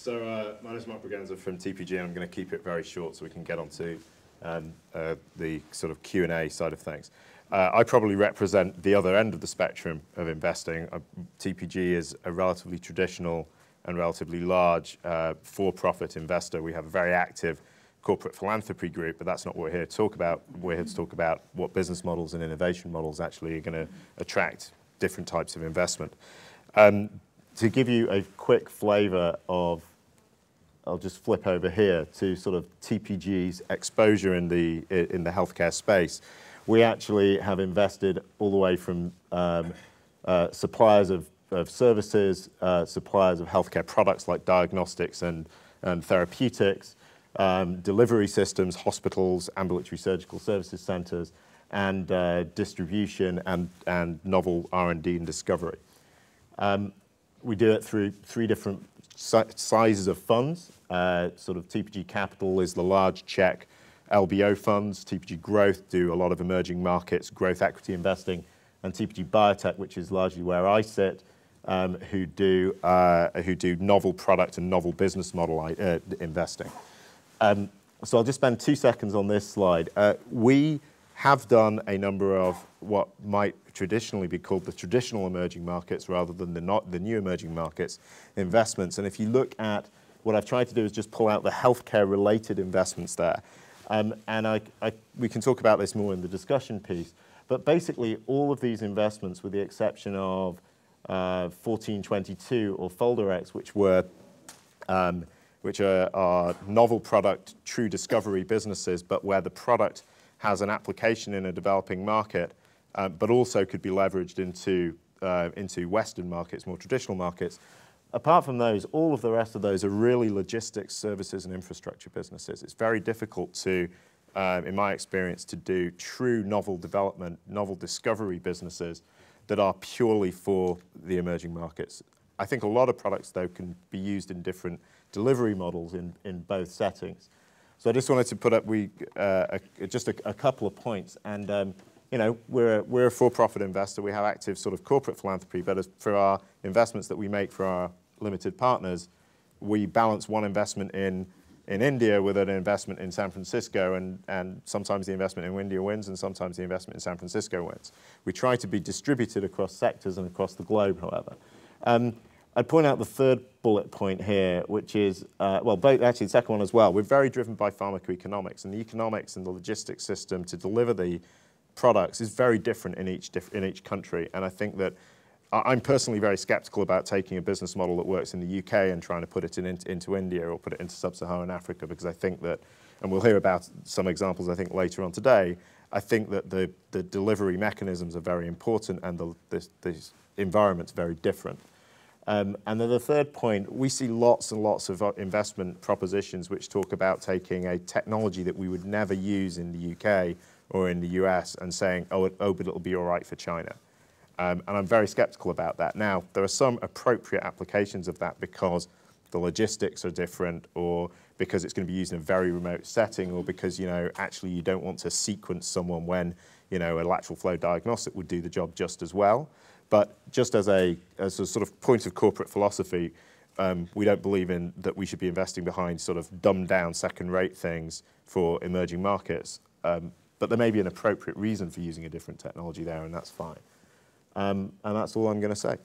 So my name is Braganza from TPG, and I'm going to keep it very short so we can get on to the sort of Q&A side of things. I probably represent the other end of the spectrum of investing. TPG is a relatively traditional and relatively large for-profit investor. We have a very active corporate philanthropy group, but that's not what we're here to talk about. We're here to talk about what business models and innovation models actually are going to attract different types of investment. To give you a quick flavour of, I'll just flip over here to sort of TPG's exposure in the healthcare space. We actually have invested all the way from suppliers of services, suppliers of healthcare products like diagnostics and therapeutics, delivery systems, hospitals, ambulatory surgical services centres, and distribution and novel R&D and discovery. We do it through three different sizes of funds. Sort of TPG Capital is the large Czech LBO funds. TPG Growth do a lot of emerging markets, growth equity investing, and TPG Biotech, which is largely where I sit, who do novel product and novel business model investing. So I'll just spend 2 seconds on this slide. We have done a number of what might traditionally be called the traditional emerging markets rather than the new emerging markets investments. And if you look at what I've tried to do is just pull out the healthcare related investments there. And we can talk about this more in the discussion piece. But basically all of these investments, with the exception of 1422 or FolderX, which are novel product, true discovery businesses, but where the product has an application in a developing market, but also could be leveraged into Western markets, more traditional markets. Apart from those, all of the rest of those are really logistics, services, and infrastructure businesses. It's very difficult to, in my experience, to do true novel development, novel discovery businesses that are purely for the emerging markets. I think a lot of products, though, can be used in different delivery models in both settings. So I just wanted to put up just a couple of points. And you know, we're a for-profit investor. We have active sort of corporate philanthropy, but for our investments that we make for our limited partners, we balance one investment in India with an investment in San Francisco, and sometimes the investment in India wins, and sometimes the investment in San Francisco wins. We try to be distributed across sectors and across the globe, however. I'd point out the third bullet point here, which is, well, both, actually the second one as well. We're very driven by pharmacoeconomics, and the economics and the logistics system to deliver the products is very different in each country. And I think that I'm personally very skeptical about taking a business model that works in the UK and trying to put it into India or put it into sub-Saharan Africa, because I think that, and we'll hear about some examples I think later on today, I think that the delivery mechanisms are very important and the environment's very different. And then the third point, we see lots and lots of investment propositions which talk about taking a technology that we would never use in the UK or in the US and saying, oh, but it'll be all right for China. And I'm very skeptical about that. Now, there are some appropriate applications of that because the logistics are different, or because it's going to be used in a very remote setting, or because, you know, actually you don't want to sequence someone when, you know, a lateral flow diagnostic would do the job just as well. But just as a sort of point of corporate philosophy, we don't believe in that we should be investing behind sort of dumbed down second-rate things for emerging markets. But there may be an appropriate reason for using a different technology there, and that's fine. And that's all I'm going to say.